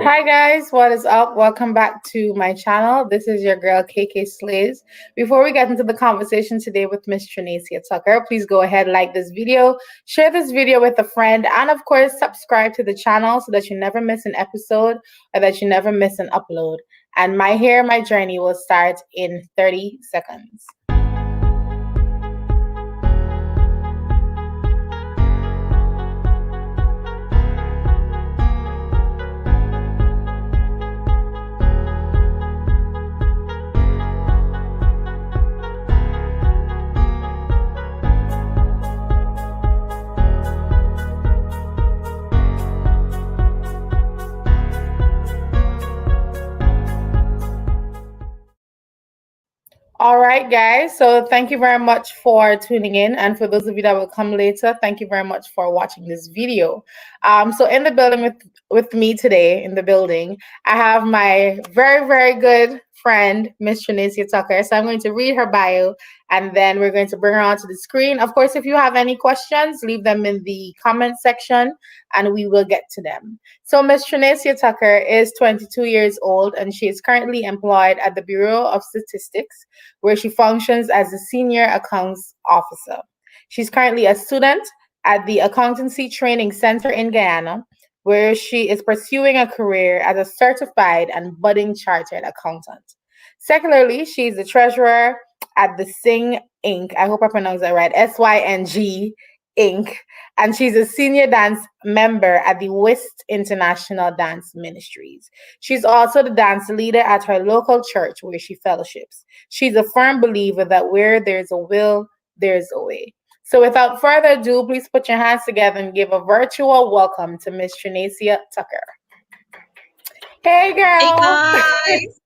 Hi guys, what is up? Welcome back to my channel. This is your girl KayKaySlays. Before we get into the conversation today with Miss Tranacia Tucker, please go ahead, like this video, share this video with a friend, and of course subscribe to the channel so that you never miss an episode or that you never miss an upload. And my journey will start in 30 seconds. All right, guys. So thank you very much for tuning in. And for those of you that will come later, thank you very much for watching this video. So in the building with me today, I have my very, very good friend, Miss Tranacia Tucker. So I'm going to read her bio and then we're going to bring her onto the screen. Of course, if you have any questions, leave them in the comment section and we will get to them. So Miss Tranacia Tucker is 22 years old and she is currently employed at the Bureau of Statistics, where she functions as a senior accounts officer. She's currently a student at the Accountancy Training Center in Guyana, where she is pursuing a career as a certified and budding chartered accountant. Secularly, she's the treasurer at the SYNG Inc. I hope I pronounced that right, SYNG Inc. And she's a senior dance member at the WIST International Dance Ministries. She's also the dance leader at her local church where she fellowships. She's a firm believer that where there's a will, there's a way. So without further ado, please put your hands together and give a virtual welcome to Miss Tranacia Tucker. Hey, girl. Hey, guys.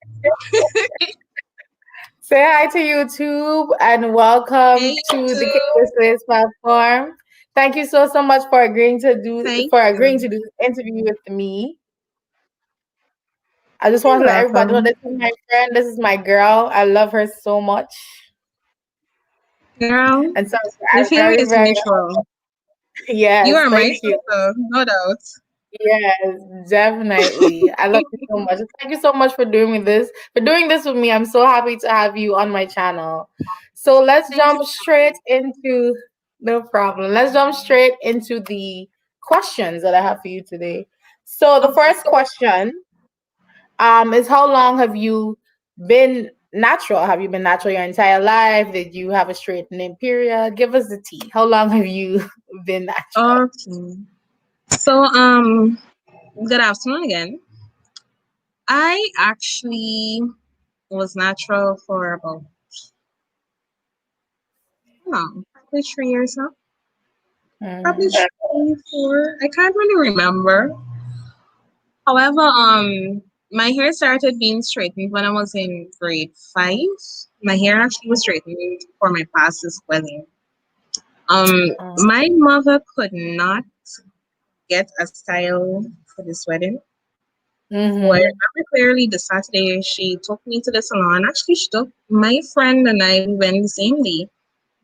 Say hi to YouTube and welcome to the KayKaySlays platform. Thank you so much for agreeing to do this interview with me. I just want to let everybody know this is my friend, this is my girl. I love her so much. Girl, and so the feeling is mutual. Yes, you are my thank you. sister, no doubt. Yes, definitely. I love you so much. Thank you so much for doing this with me. I'm so happy to have you on my channel. So let's jump straight into no problem. Let's jump straight into the questions that I have for you today. So the first question is, how long have you been natural? Have you been natural your entire life? Did you have a straightening period? Give us the tea. How long have you been natural? Okay. So, good afternoon again. I actually was natural for about, probably 3 years now. Probably 3, 4. I can't really remember. However, my hair started being straightened when I was in grade 5. My hair actually was straightened for my pastor's wedding. My mother could not get a style for this wedding. So I remember clearly the Saturday she took me to the salon. Actually, she took my friend and I went the same day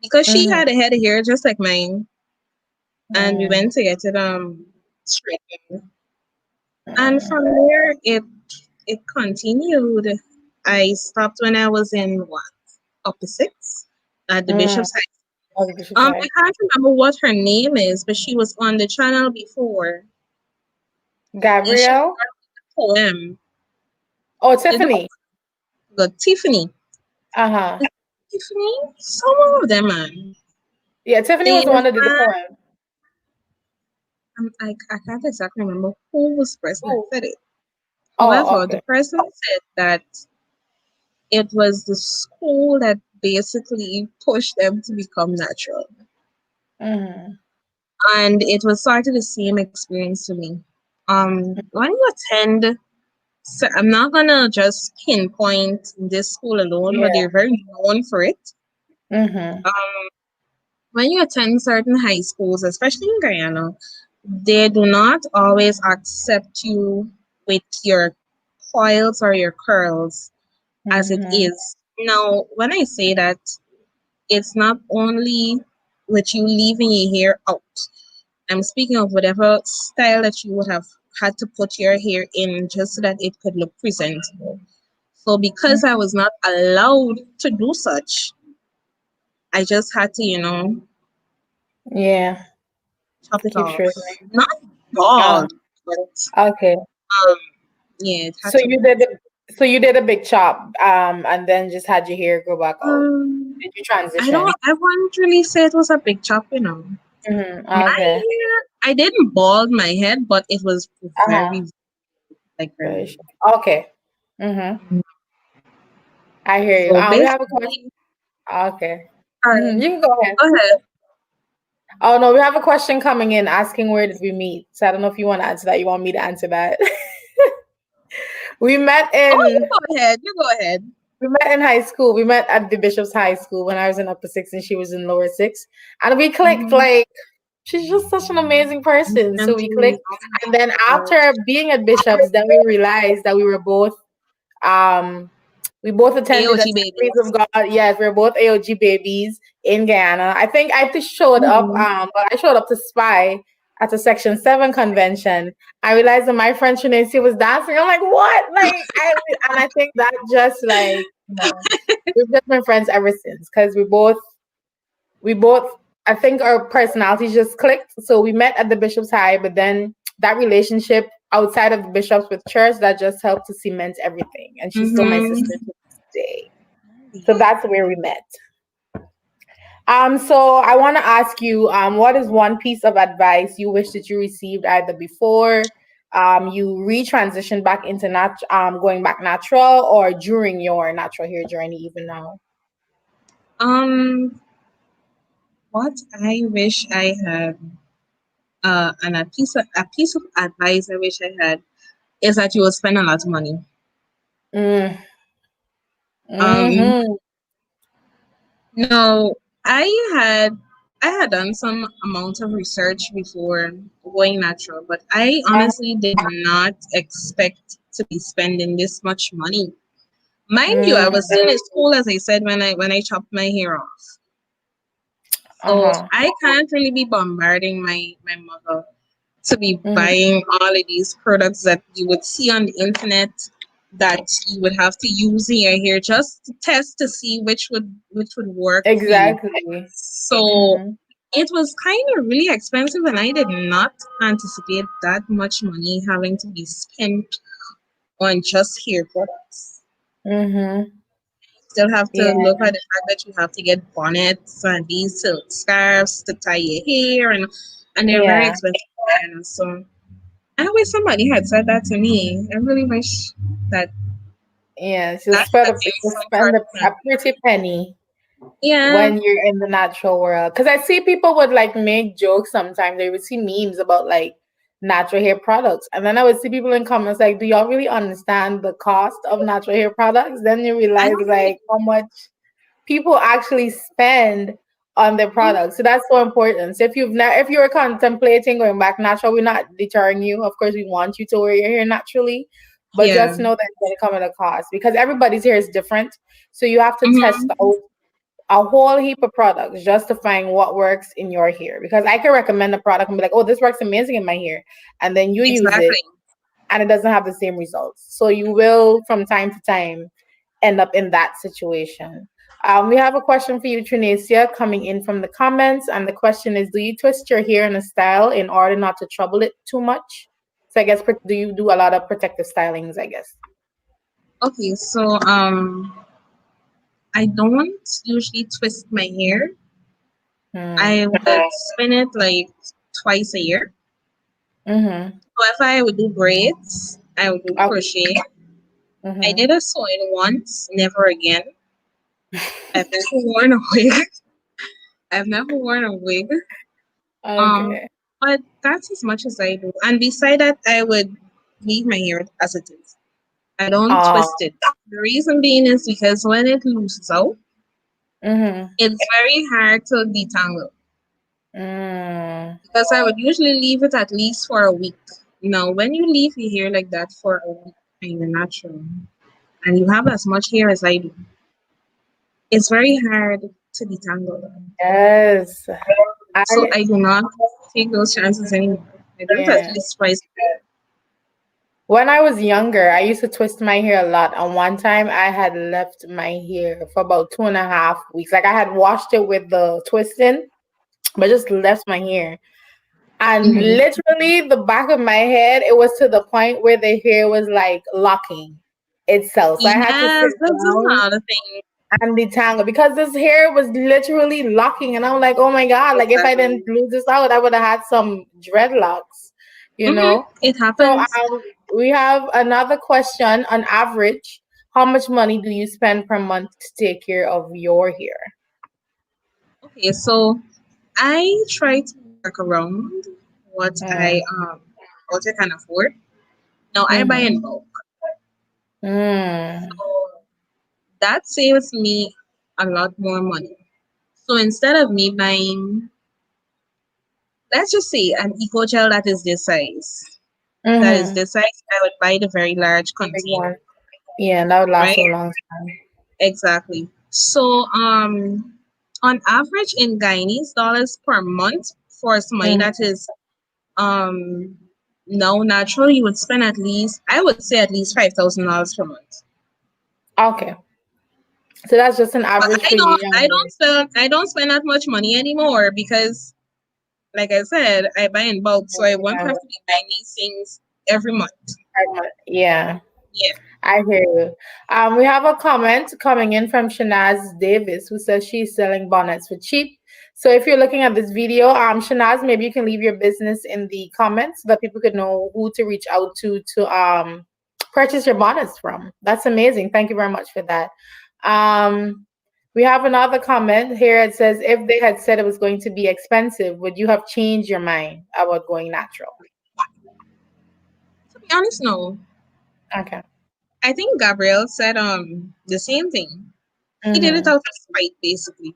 because she had a head of hair just like mine, and we went to get it straightened. And from there, it continued. I stopped when I was in upper 6 at the Bishop's High. I can't remember what her name is, but she was on the channel before. Gabrielle? Poem. Oh, Tiffany. Good, Tiffany. Tiffany? Some of them, man. Yeah, Tiffany was the one that did the poem. I can't exactly remember who was the person that said it. However, the person said that it was the school that basically pushed them to become natural. And it was sort of the same experience to me. When you attend, so I'm not gonna just pinpoint this school alone, but they're very known for it. When you attend certain high schools, especially in Guyana, they do not always accept you with your coils or your curls as it is. Now, when I say that, it's not only with you leaving your hair out. I'm speaking of whatever style that you would have had to put your hair in just so that it could look presentable. So because I was not allowed to do such, I just had to, Yeah. chop it Keep off. straightening. Not Oh, bald, but okay. yeah, it had So to you be. did you did a big chop, and then just had your hair grow back out. Um, Did you I transition? wouldn't really say it was a big chop. My Okay. hair, I didn't bald my head, but it was Uh-huh. very, like, Very very. sure. Okay. I hear you. So We have a question. basically, Okay. sorry, You can go ahead. go ahead. Oh no, we have a question coming in asking where did we meet. So I don't know if you want to answer that. You want me to answer that? we met Oh, you in go ahead. You go ahead. we met in high school. We met at the Bishop's High School when I was in upper six and she was in lower six. And we clicked Mm-hmm. like she's just such an amazing person. So we Instantly. clicked. Oh And then my God. after being at Bishop's, then we realized that we were both we both attended AOG Assemblies babies. of God. Yes, we're both AOG babies in Guyana. I think I just showed up, Mm-hmm. but I showed up to spy at a Section 7 convention. I realized that my friend Tranacia was dancing. I'm like, what? And I think that just like, we've just been friends ever since because we both, I think our personalities just clicked. So we met at the Bishop's High, but then that relationship outside of the Bishops with church, that just helped to cement everything. And she's still my sister Mm-hmm. to this day. So that's where we met. So I want to ask you, what is one piece of advice you wish that you received either before you retransitioned back into going back natural or during your natural hair journey, even now? Um, what I wish I had, and a piece of advice I wish I had is that you will spend a lot of money. Mm. Um, Mm-hmm. no, I had I had done some amount of research before going natural, but I honestly did not expect to be spending this much money. Mind you, I was still in school, as I said, when I chopped my hair off. So Uh-huh. I can't really be bombarding my mother to be Mm-hmm. buying all of these products that you would see on the internet that you would have to use in your hair just to test to see which would work for you. Exactly. So Mm-hmm. it was kind of really expensive, and I did not anticipate that much money having to be spent on just hair products. Mm-hmm. Still have to Yeah. look at the fact that you have to get bonnets and these silk scarves to tie your hair, and they're very Yeah. expensive. And so I wish somebody had said that to me. I really wish that Yeah. that Just spend had a, been just some spend part of a me. pretty penny Yeah. when you're in the natural world. Because I see people would like make jokes sometimes. They would see memes about like natural hair products. And then I would see people in comments like, do y'all really understand the cost of natural hair products? Then you I realize don't really. like how much people actually spend on their products. So that's so important. So if you're contemplating going back natural, we're not deterring you. Of course, we want you to wear your hair naturally, but Yeah. just know that it's going to come at a cost because everybody's hair is different. So you have to test Mm-hmm. out a whole heap of products justifying what works in your hair. Because I can recommend a product and be like, oh, this works amazing in my hair. And then you use it Exactly. and it doesn't have the same results. So you will, from time to time, end up in that situation. We have a question for you, Trinacia, coming in from the comments. And the question is, do you twist your hair in a style in order not to trouble it too much? So I guess, do you do a lot of protective stylings, I guess? Okay, so I don't usually twist my hair. Mm. I would spin it like twice a year. Mm-hmm. So if I would do braids, I would do Okay. crochet. I Mm-hmm. did a sewing once, never again. I've never worn a wig. I've never worn a wig. Um, Okay. but that's as much as I do. And beside that, I would leave my hair as it is. I don't Oh. twist it. The reason being is because when it loses out, Mm-hmm. it's very hard to detangle. Mm. Because I would usually leave it at least for a week. Now, when you leave your hair like that for a week and you're natural, and you have as much hair as I do, it's very hard to detangle. Yes. I So I do not take those chances anymore. I do it at yeah. least twice a year. When I was younger, I used to twist my hair a lot. And one time I had left my hair for about 2.5 weeks. Like I had washed it with the twisting, but just left my hair. And Mm-hmm. literally the back of my head, it was to the point where the hair was like locking itself. So I had to sit Yes, that's down another thing. and detangle because this hair was literally locking. And I'm like, oh my God, like if I didn't Exactly. lose this out, I would have had some dreadlocks, you Mm-hmm. know? It So happens. we have another question. On average, how much money do you spend per month to take care of your hair? Okay, so I try to work around what I Mm. um what I can afford. Now I buy in Mm-hmm. bulk. Mm. So that saves me a lot more money. So instead of me buying, let's just say an eco gel that is Mm-hmm. this size, I would buy the very large The big container, one. Yeah, that would last right? a long time. Exactly. So on average in Guyanese dollars per month for somebody Mm. that is um now natural, you would spend at least, I would say at least $5,000 per month. Okay. So that's just an But average for you youngers. I don't spend that much money anymore because like I said, I buy in bulk, so I won't have to be buying these things every month. Yeah. Yeah. I hear you. We have a comment coming in from Shanaz Davis who says she's selling bonnets for cheap. So if you're looking at this video, Shanaz, maybe you can leave your business in the comments so that people could know who to reach out to purchase your bonnets from. That's amazing. Thank you very much for that. We have another comment here. It says, if they had said it was going to be expensive, would you have changed your mind about going natural? To be honest, no. Okay. I think Gabrielle said the same thing. He did it Mm-hmm. out of spite, basically.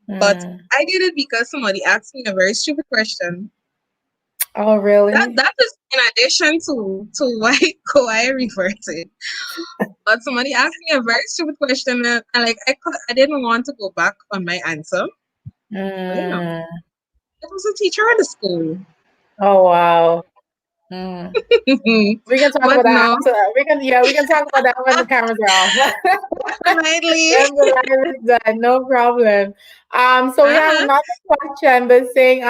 But Mm. I did it because somebody asked me a very stupid question. Oh, really? That is in addition to why why I referred to it. But somebody asked me a very stupid question, and I didn't want to go back on my answer. But, Mm. it was a teacher at the school. Oh, wow. Mm. We can talk But about that no, after. We can talk about that when the cameras are off. definitely. When the live is done, no problem. So we have Uh-huh. another question that's saying,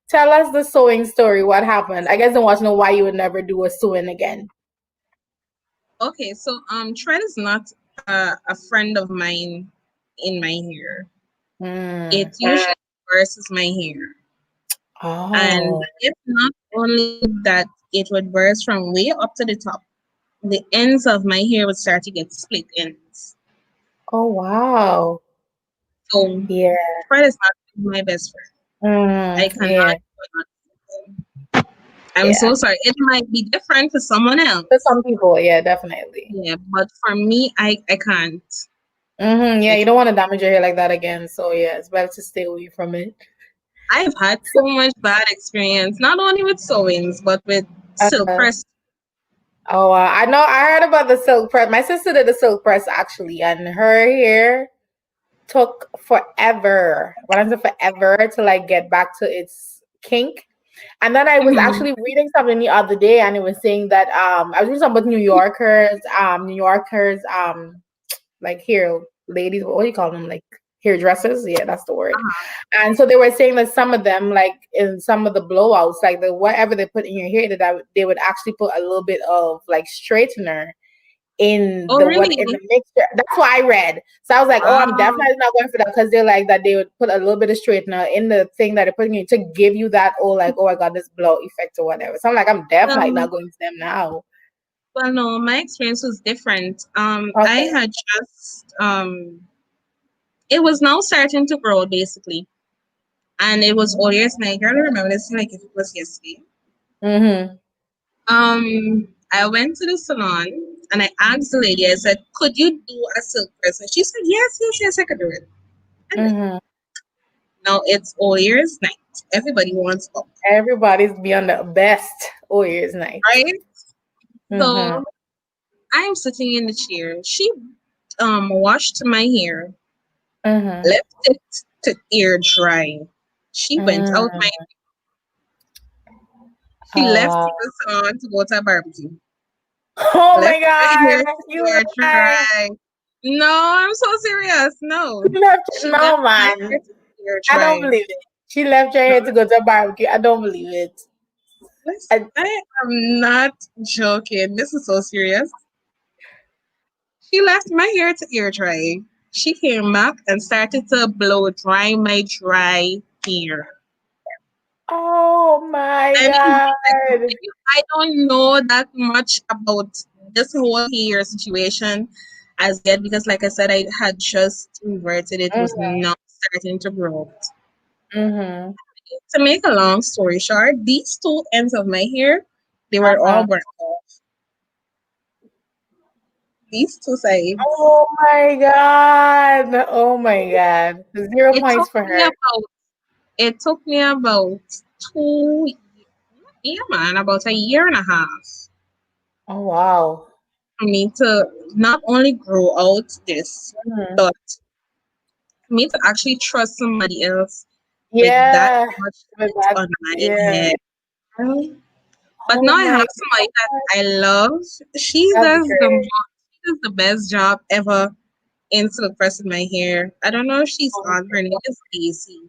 tell us the sewing story. What happened? I guess I want to know why you would never do a sewing again. Okay, so Trent is not a friend of mine in my hair. Mm. It usually bursts my hair. And Oh. if not only that, it would burst from way up to the top. The ends of my hair would start to get split ends. Oh, wow. So Yeah. Fred is not my best friend. I Mm. Yeah. cannot. I'm Yeah. so sorry. It might be different for someone For else. some people, yeah, definitely. Yeah, but for me, I can't. Mm-hmm. Yeah, I you don't want to damage your hair like that again. So yeah, it's better to stay away from it. I've had So, so much bad experience, not only with sewings, but with silk uh, press. oh, I know. I heard about the silk press. My sister did the silk press actually, and her hair took forever. When I say forever to like get back to its kink. And then I was Mhm. actually reading something the other day, and it was saying that I was reading something about New Yorkers like here ladies, what do you call them, like hairdressers, yeah, that's the word. Uh-huh. And so they were saying that some of them, like in some of the blowouts, like the whatever they put in your hair, that they would actually put a little bit of like straightener in Oh, the what in really? the mixture. That's what I read. So I was like, oh, I'm Wow. definitely not going for that, because they're like that they would put a little bit of straightener in the thing that they're putting in to give you that, oh, like, oh, I got this blow effect or whatever. So I'm like, I'm definitely Well, not going to them now. well, no, my experience was different. I Okay. had just it was now starting to grow basically, and it was all years. And I can't remember this like if it was yesterday. Mm-hmm. I went to the salon and I asked the lady. I said, "Could you do a silk press?" And she said, "Yes, yes, yes, I could do it." And Mm-hmm. now it's all years night. Everybody wants bulk, Everybody's beyond the best Warriors night. right? Mm-hmm. So I'm sitting in the chair. She washed my hair, Mm-hmm. left it to air dry. She went out Mm. my She left Oh, the salon to go to a barbecue. oh Left my her hair God. to You air lie. dry. No, I'm so serious. No. She left, She left no, my hair man. to air I don't dry. believe it. She left your No, hair to go to a barbecue. I don't believe it. listen, I, I am not joking. This is so serious. She left my hair to air dry. She came back and started to blow dry my dry hair. oh my I mean, God. I don't know that much about this whole hair situation as yet because, like I said, I had just inverted. It was Mm-hmm. not starting to grow. Mm-hmm. To make a long story short, these two ends of my hair, they were all Uh-huh. burnt off. These two sides. Oh my God. Oh my God. 0 points It for took me her. about it took me about 2 yeah man, about a year and a half Oh wow. for me to not only grow out this, Mhm. but for me to actually trust somebody else with that Yeah. much But heat that, on my yeah. head. But Oh now I my have somebody that God. I love. That's great. She does the best job ever in silk pressing my hair. I don't know if she's Oh, on. Her name is Daisy.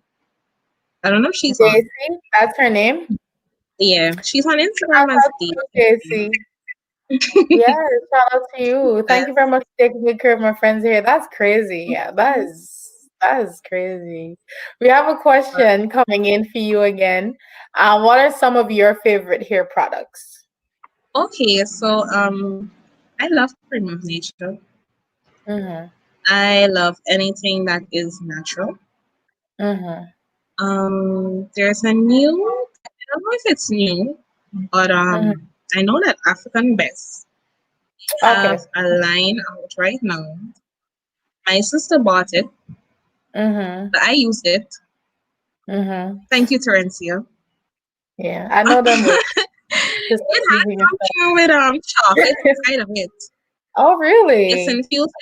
I don't know if she's on. Daisy, that's her name. Yeah, she's on Shout Instagram as out to you, Daisy. Daisy. Yeah, shout out to you. Thank you But very much for taking good care of my friends here. That's crazy. Yeah, that is crazy. We have a question coming in for you again. What are some of your favorite hair products? okay, so I love cream of nature. Mm-hmm. I love anything that is natural. Mm-hmm. There's a new. I don't know if it's new, but Mm-hmm. I know that African Best have Okay. a line out right now. My sister bought it. Mm-hmm. I used it. Mm-hmm. Thank you, Terencia. Yeah, I know them well. Just It has using it. something with chocolate inside of it. Oh, It's really? infused.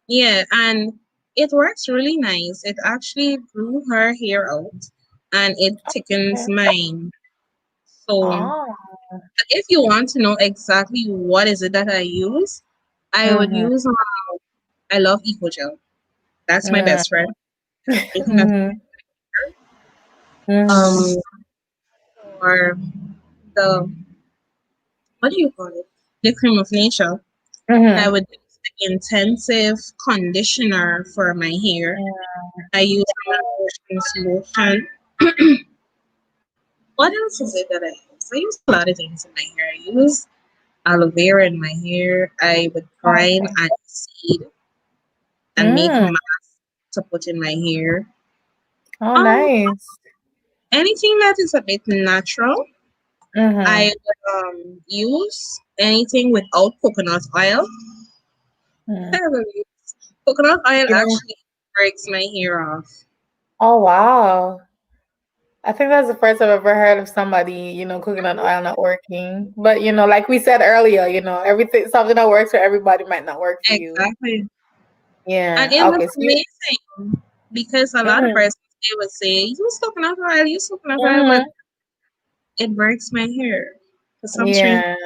Yeah, and it works really nice. It actually grew her hair out, and it thickens Okay. mine. So Oh. if you want to know exactly what is it that I use, I would Mm-hmm. use. I love Eco Gel. That's my best friend. Anything that's Mm-hmm. Mm-hmm. um or the what do you call it? The cream of nature. I Mm-hmm. would use the intensive conditioner for my hair. I use lotion. What else is it that I use? I use a lot of things in my hair. I use aloe vera in my hair. I would grind Okay. and seed and make Mm. mask to put in my hair. Oh, Um, nice. anything that is a bit natural, I Mm-hmm. would use anything without coconut oil. Mm. I will use coconut oil You know, actually breaks my hair off. oh wow. I think that's the first I've ever heard of somebody, cooking on oil not working. But like we said earlier, everything something that works for everybody might not work for you. Exactly. And it Yeah. was Okay. So amazing because a lot of mm-hmm. persons they would say, use coconut oil, but Mm-hmm. it breaks my hair for some strange. Yeah.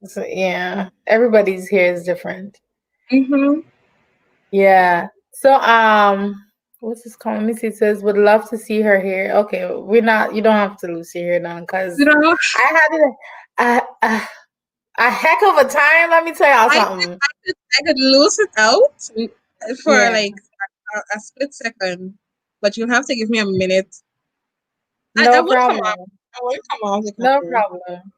So, yeah. Everybody's hair is different. Mm-hmm. Yeah. So, what's this called? Let me see. It says, would love to see her here. Okay, you don't have to lose your hair now You because know, I had a heck of a time. Let me tell y'all I something. I could lose it out for Yeah, like a split second, but you have to give me a minute. I no will come problem. out. I will come out the No camera. problem.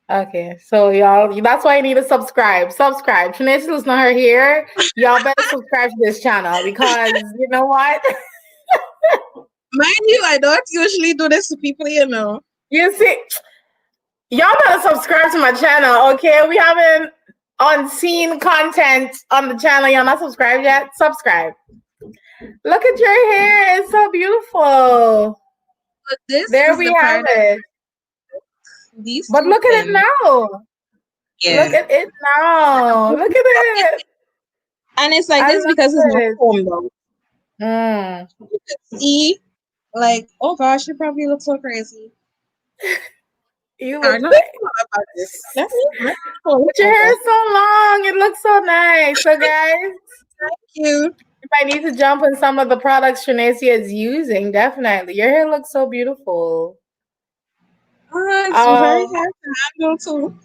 Okay, so y'all, that's why you need to subscribe. Subscribe. Tranacia's not her here. Y'all better subscribe to this channel because you know what? Mind you, I don't usually do this to people, you know. You see, y'all better subscribe to my channel, okay? We haven't unseen content on the channel. Y'all not subscribed yet? Subscribe. Look at your hair. It's so beautiful. But this There is we the have part that it. these But two look at it ends. now. Look Yeah. at it now. Look at it. And it's like I this love because it's not it. combed out. Mm, You can see, like, oh gosh, it probably looks so crazy. You I look don't know nice. about this. Let me pull But your it hair up. is so long. It looks so nice. So, guys, Thank you. if I need to jump on some of the products Tranacia is using, definitely. Your hair looks so beautiful. It's very Um, hard to handle too.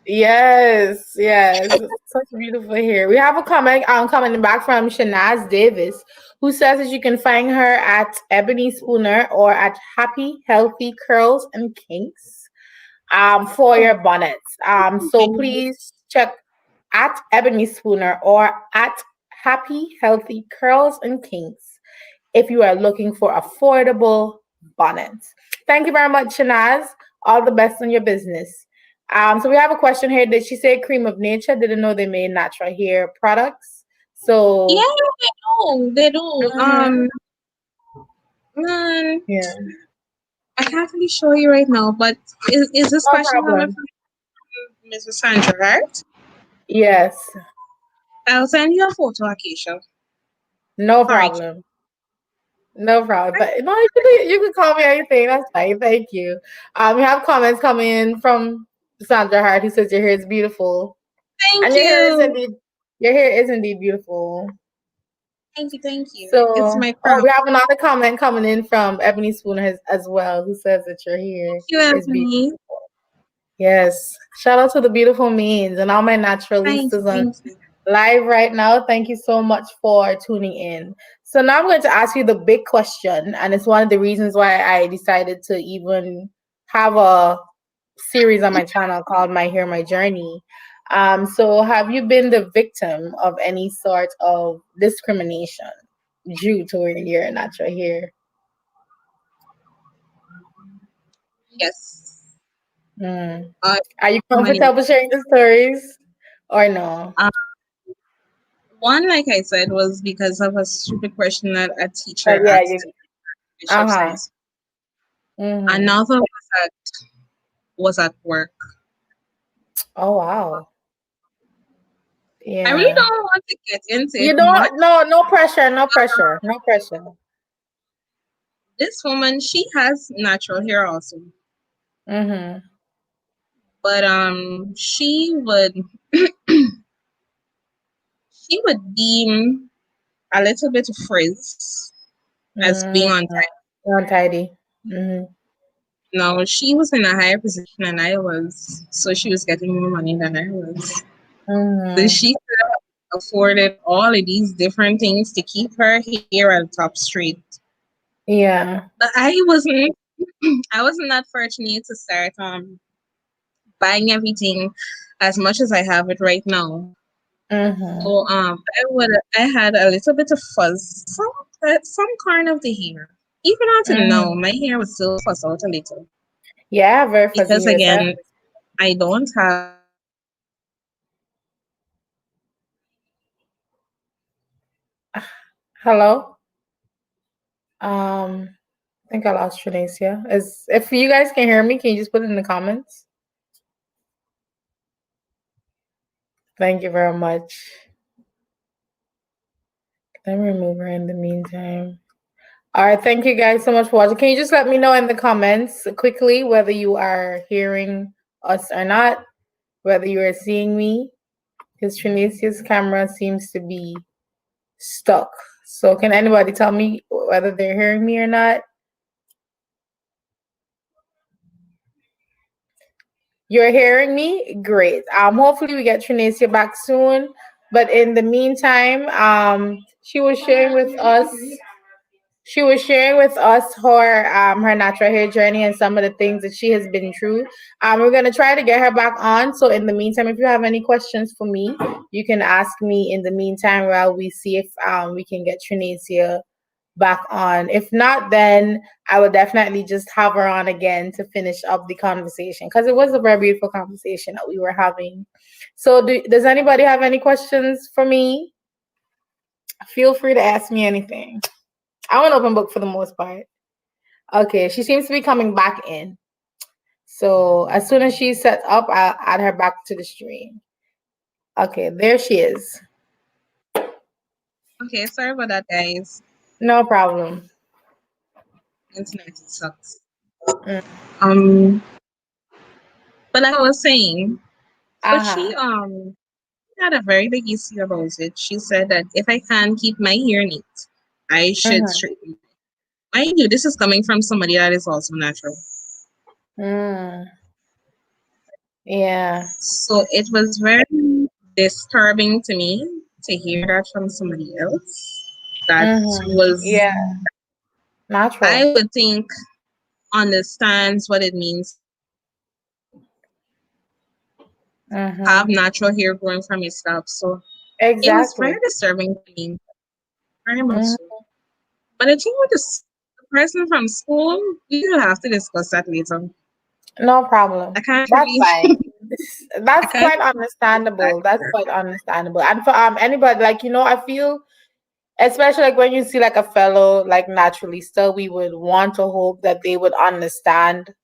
yes, such beautiful hair. We have a comment coming back from Shanaz Davis, who says that you can find her at Ebony Spooner or at Happy Healthy Curls and Kinks for Oh, your bonnets. So maybe. please check at Ebony Spooner or at Happy Healthy Curls and Kinks if you are looking for affordable bonnets. Thank you very much, Shanaz. All the best in your business. So we have a question here. Did she say Cream of Nature? Didn't know they made natural hair products. Yeah, So they do. They do. mhm, Man, yeah, I can't really show you right now, but is this no question coming problem. from Mrs. Sandra, right? Yes, I'll send you a photo, Akeisha. no Sorry. problem. No problem. Right. But no, you can call me anything. That's fine. Thank you. We have comments coming in from Sandra Hart who says your hair is beautiful. Thank And you. your hair is indeed beautiful. Thank you. Thank you. It's So, my oh, crown. we have another comment coming in from Ebony Spoon as well, who says that your hair Thank you, is beautiful. Ebony. Yes. Shout out to the beautiful means and all my Thank naturalistas you. on Thank you. live right now. Thank you so much for tuning in. So now I'm going to ask you the big question, and it's one of the reasons why I decided to even have a series on my channel called My Hair, My Journey. So have you been the victim of any sort of discrimination due to your natural hair? Yes. Mm. Uh, Are you so many. comfortable sharing the stories or no? Uh, One, like I said, was because of a stupid question that a But teacher yeah, asked you. Uh Bishop huh. Science. Mm-hmm. Another was at work. Oh wow. I really Yeah. don't want to get into it You much. don't. No. No pressure. No pressure. No pressure. This woman, she has natural hair also, Mm-hmm. but she would deem a little bit of frizz as being on Mm-hmm. time. Untidy. Mm-hmm. Now she was in a higher position than I was, so she was getting more money than I was. So Mm-hmm. she could have afforded all of these different things to keep her hair at the top straight. Yeah. But I wasn't that fortunate to start buying everything as much as I have it right now. Mm-hmm. So I had a little bit of fuzz, some kind of the hair. Even until now, Mm-hmm. my hair was still fuzz out a little Yeah. Very fuzzy because hair. So again, I don't have hello. I think I lost Trinacia. Is if you guys can hear me, can you just put it in the comments? Thank you very much. Let me remove her in the meantime. All right, thank you guys so much for watching. Can you just let me know in the comments quickly whether you are hearing us or not, whether you are seeing me? Because Trinicia's camera seems to be stuck. So can anybody tell me whether they're hearing me or not? You're hearing me? Great. Hopefully we get Trinacia back soon. But in the meantime, she was sharing with us. She was sharing with us her natural hair journey and some of the things that she has been through. We're gonna try to get her back on. So in the meantime, if you have any questions for me, you can ask me in the meantime while we see if we can get Trinacia back on. If not, then I will definitely just have her on again to finish up the conversation because it was a very beautiful conversation that we were having. So does anybody have any questions for me? Feel free to ask me anything. I'm an open book for the most part. Okay, she seems to be coming back in. So as soon as she's set up, I'll add her back to the stream. Okay, there she is. Okay, sorry about that, guys. No problem. Internet sucks. Um, but like I was saying, so Uh-huh. she had a very big issue about it. She said that if I can't keep my hair neat, I should Mm-hmm. straighten it. Mind you, this is coming from somebody that is also natural. Mm. Yeah. So it was very disturbing to me to hear that from somebody else. That Mm-hmm. was, Yeah. I Natural. would think, understands what it means have Mm-hmm. natural hair growing from your scalp. So it was very Exactly. disturbing to me, very much Mm. so. But I think with the person from school, we will have to discuss that later. No problem. I can't That's really, fine. I That's can't quite really that understandable. That's here. quite understandable. And for anybody, like, I feel, especially like when you see like a fellow like naturalista, we would want to hope that they would understand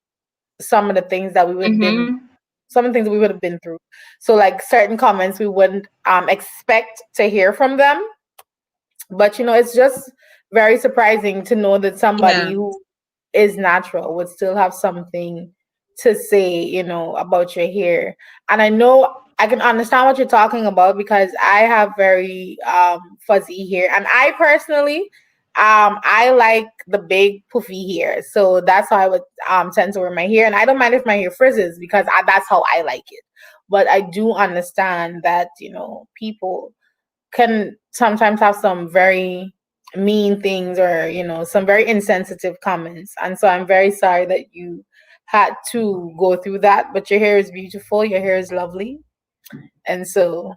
some of the things that we would been Mm-hmm. some of the things we would have been through. So like certain comments we wouldn't expect to hear from them. But it's just very surprising to know that somebody Yeah. who is natural would still have something to say, about your hair. And I know I can understand what you're talking about because I have very fuzzy hair. And I personally I like the big poofy hair. So that's how I would tend to wear my hair. And I don't mind if my hair frizzes because that's how I like it. But I do understand that, people can sometimes have some very mean things or some very insensitive comments, and so I'm very sorry that you had to go through that. But your hair is beautiful, your hair is lovely, and so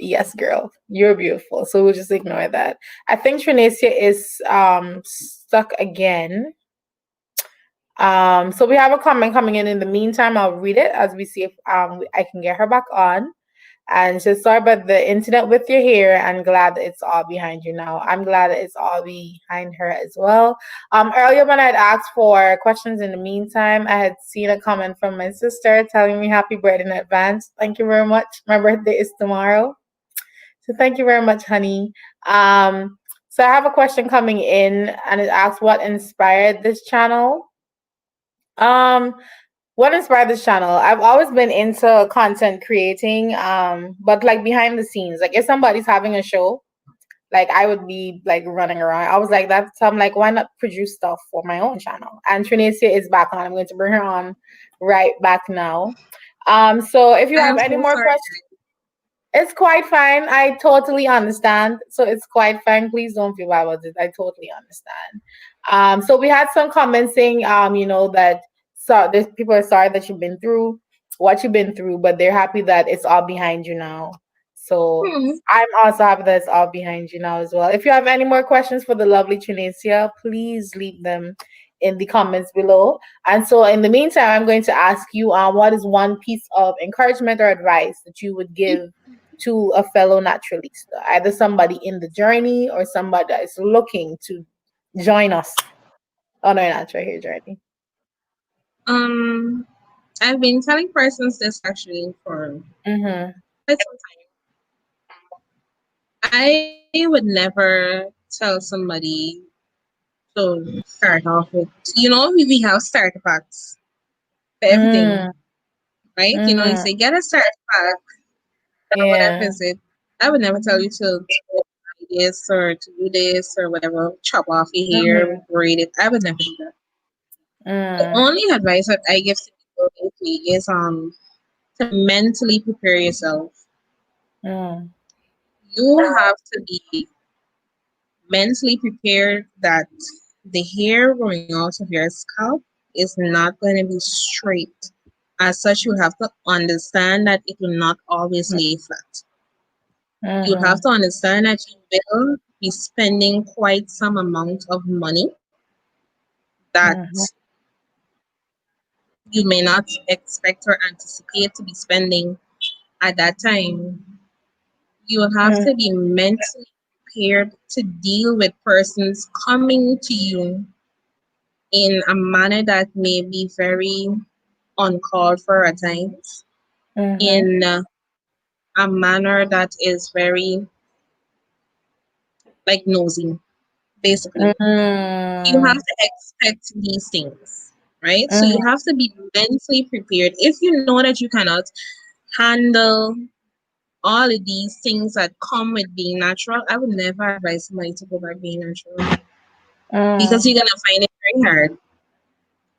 yes, girl, you're beautiful, so we'll just ignore that. I think Trinacia is stuck again. So we have a comment coming in the meantime. I'll read it as we see if I can get her back on. And she says, sorry about the incident with your hair, and glad that it's all behind you now. I'm glad that it's all behind her as well. Earlier when I'd asked for questions in the meantime, I had seen a comment from my sister telling me happy birthday in advance. Thank you very much. My birthday is tomorrow. So thank you very much, honey. So I have a question coming in, and it asks what inspired this channel. Um, what inspired this channel? I've always been into content creating, but like behind the scenes, like if somebody's having a show, like I would be like running around. I was like that, so I'm like, why not produce stuff for my own channel? And Trinacia is back on. I'm going to bring her on right back now. So if you have I'm any so more sorry. questions, it's quite fine. I totally understand. So it's quite fine. Please don't feel bad about it. I totally understand. So we had some comments saying, that there's people are sorry that you've been through what you've been through, but they're happy that it's all behind you now. So Hmm. I'm also happy that it's all behind you now as well. If you have any more questions for the lovely Tunisia, please leave them in the comments below. And so in the meantime, I'm going to ask you, what is one piece of encouragement or advice that you would give to a fellow naturalista, either somebody in the journey or somebody that is looking to join us on our natural hair journey? Um, I've been telling persons this actually for Mm-hmm. quite some time. I would never tell somebody to start off with, we have starter packs for everything, Mm, right? You mm-hmm. say get a starter pack or whatever Yeah. is it. I would never tell you to buy this or to do this or whatever, chop off your hair, Mm-hmm. braid it. I would never do that. The Mm, only advice that I give to people is to mentally prepare yourself. mm, You have to be mentally prepared that the hair growing out of your scalp is not going to be straight. As such, you have to understand that it will not always lay flat. You have mm-hmm. to understand that you will be spending quite some amount of money that Mm-hmm. you may not expect or anticipate to be spending at that time. You have Mm-hmm. to be mentally prepared to deal with persons coming to you in a manner that may be very uncalled for at times, Mm-hmm. in a manner that is very like nosy, basically. You have Mm, to expect these things. right? So you have to be mentally prepared. If you know that you cannot handle all of these things that come with being natural, I would never advise somebody to go back being natural because you're gonna find it very hard.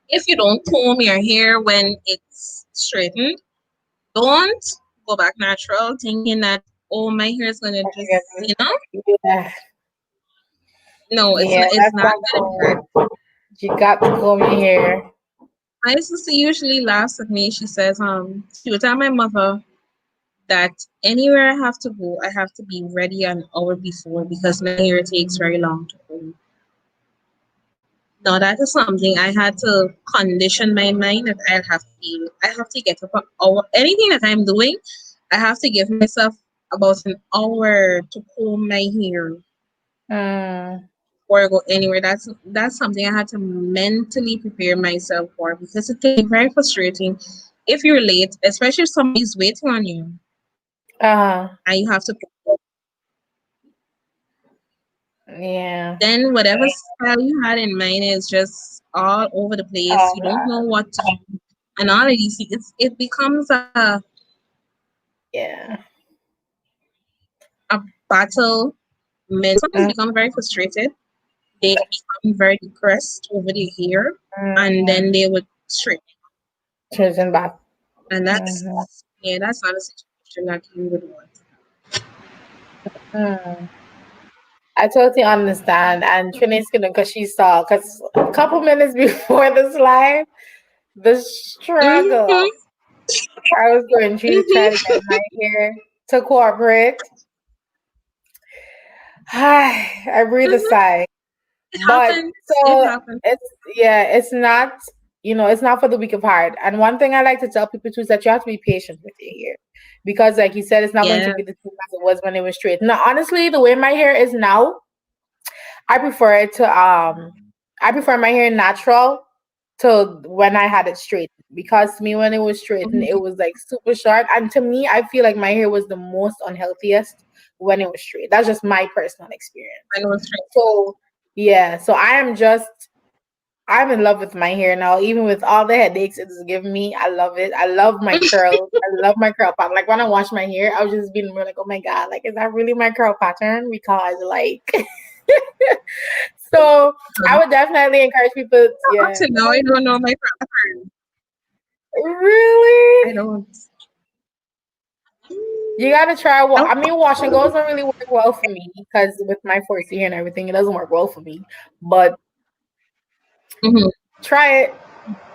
If you don't comb your hair when it's straightened, don't go back natural thinking that, oh, my hair is gonna just, Yeah, no, yeah, it's that's not not gonna be hard. cool. You got to comb your hair. My sister usually laughs at me. She says, she would tell my mother that anywhere I have to go, I have to be ready an hour before because my hair takes very long to comb. Now that is something I had to condition my mind that I have to get up an hour. Anything that I'm doing, I have to give myself about an hour to comb my hair Mm, or go anywhere. That's something I had to mentally prepare myself for because it can be very frustrating if you're late, especially if somebody's waiting on you uh, and you have to. yeah. Then whatever style you had in mind is just all over the place. Oh You don't know God. what to do, and all of these things. It becomes Yeah. a battle. Men sometimes Mm, become very frustrated. They become very depressed over their hair, and then mm, they would shrink. choosing back. And Mm-hmm. that's not a situation that you would want. Mm. I totally understand. And Trina's gonna, because she saw, because a couple minutes before this live, the struggle Mm-hmm, I was going through to try to mm-hmm. get my hair to cooperate. I breathe a Mm-hmm. sigh. It But happens. It so happens. it's, yeah, it's not, it's not for the weak of heart. And one thing I like to tell people too is that you have to be patient with your hair. Because like you said, it's not going to Yeah, be the same as it was when it was straight. Now, honestly, the way my hair is now, I prefer it to I prefer my hair natural to when I had it straight. Because to me when it was straightened, it mm-hmm. was like super short. And to me, I feel like my hair was the most unhealthiest when it was straight. That's just my personal experience. I know it's right. So yeah, so I'm in love with my hair now, even with all the headaches it's giving me. I love it. I love my curls. I love my curl pattern. Like when I wash my hair, I was just being like, oh my God, like is that really my curl pattern? Because like so I would definitely encourage people, Up yeah. to now, I don't know my pattern. I Really? don't. You gotta try. Nope. I mean, wash and go doesn't really work well for me because with my 4C hair and everything, it doesn't work well for me. But Mm-hmm. try it.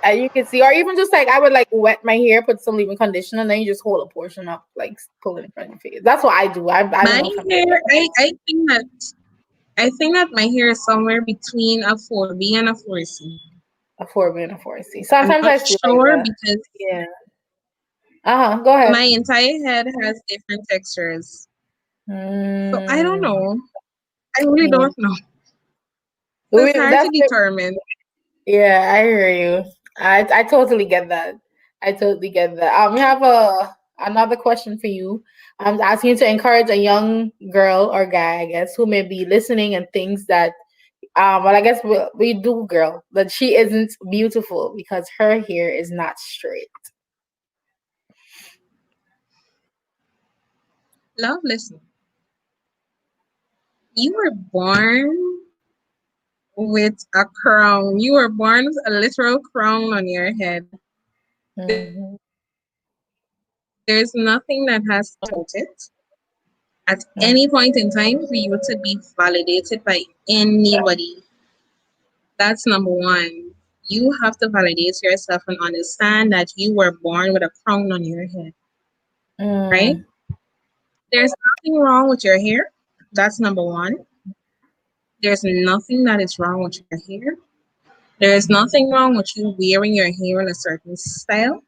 And you can see, or even just like I would like wet my hair, put some leave-in conditioner, and then you just hold a portion up, like pull it in front of your face. That's what I do. I don't My know if I'm hair, I think that my hair is somewhere between a 4B and a 4C. a 4B and a 4C. I'm Sometimes not I feel like sure that. because Yeah. Go my ahead. entire head has different textures. So I don't Mm, know. I really yeah. don't know. It's hard to That's it. determine. Yeah, I hear you. I totally get that. I totally get that. We have another question for you. I'm asking you to encourage a young girl or guy, I guess, who may be listening and thinks that well, I guess we do, girl, but she isn't beautiful because her hair is not straight. Love, listen. You were born with a crown. You were born with a literal crown on your head. Mm-hmm. There's nothing that has to it at Mm-hmm. any point in time for you to be validated by anybody. That's number one. You have to validate yourself and understand that you were born with a crown on your head, right? Mm-hmm. There's nothing wrong with your hair. That's number one. There's nothing that is wrong with your hair. There is nothing wrong with you wearing your hair in a certain style.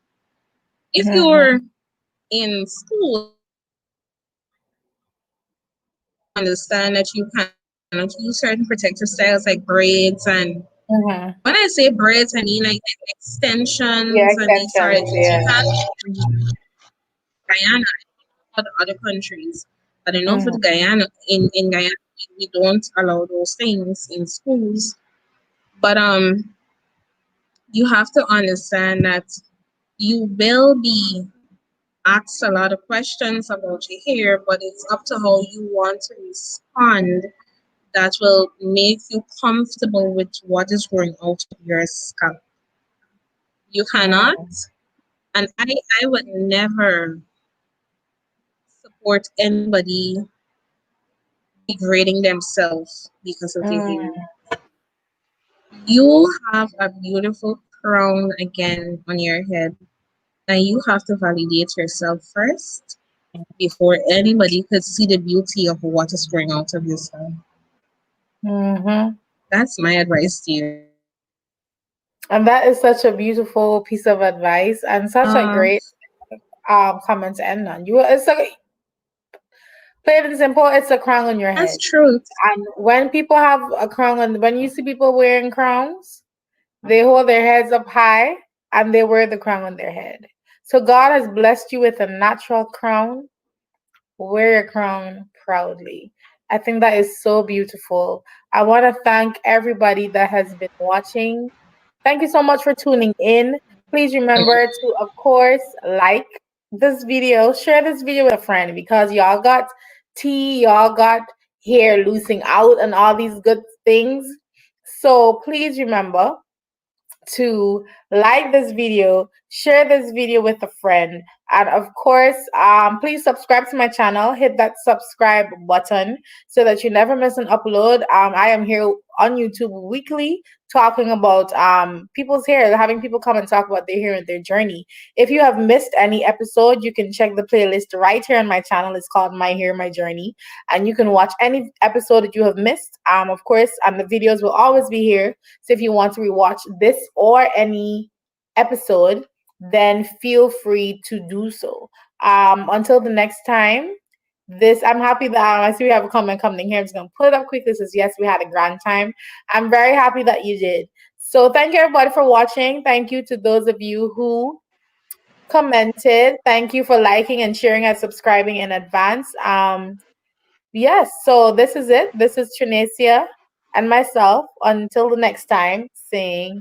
If you're in school, understand that you cannot use certain protective styles like braids. And Mm-hmm. when I say braids, I mean like Yeah, extensions and these sort of extensions. things. You Yeah. can't Guyana or the other countries. But I know for the Mm-hmm. in Guyana, we don't allow those things in schools. But you have to understand that you will be asked a lot of questions about your hair, but it's up to how you want to respond that will make you comfortable with what is growing out of your scalp. You cannot, Mm, and I would never support anybody degrading themselves because of their mm, hair. You have a beautiful crown again on your head, and you have to validate yourself first before anybody could see the beauty of what is growing out of yourself. mm-hmm. That's my advice to you. And that is such a beautiful piece of advice and such a Uh, great comment to end on. It's like plain and simple. It's a crown on your that's head, truth. and when people have a crown on, when you see people wearing crowns, they hold their heads up high and they wear the crown on their head. So God has blessed you with a natural crown. Wear your crown proudly. I think that is so beautiful. I want to thank everybody that has been watching. Thank you so much for tuning in. Please remember to, of course, like this video, share this video with a friend because y'all got tea, y'all got hair losing out, and all these good things. So please remember to like this video, share this video with a friend, and of course, please subscribe to my channel. Hit that subscribe button so that you never miss an upload. I am here on YouTube weekly talking about people's hair, having people come and talk about their hair and their journey. If you have missed any episode, you can check the playlist right here on my channel. It's called My Hair, My Journey, and you can watch any episode that you have missed. Of course, and the videos will always be here. So if you want to rewatch this or any episode, then feel free to do so. Until the next time, I'm happy that I see we have a comment coming here. I'm just gonna put it up quickly. Says yes, we had a grand time. I'm very happy that you did. So thank you everybody for watching. Thank you to those of you who commented. Thank you for liking and sharing and subscribing in advance. Yes, so this is it. This is Tranacia and myself. Until the next time, saying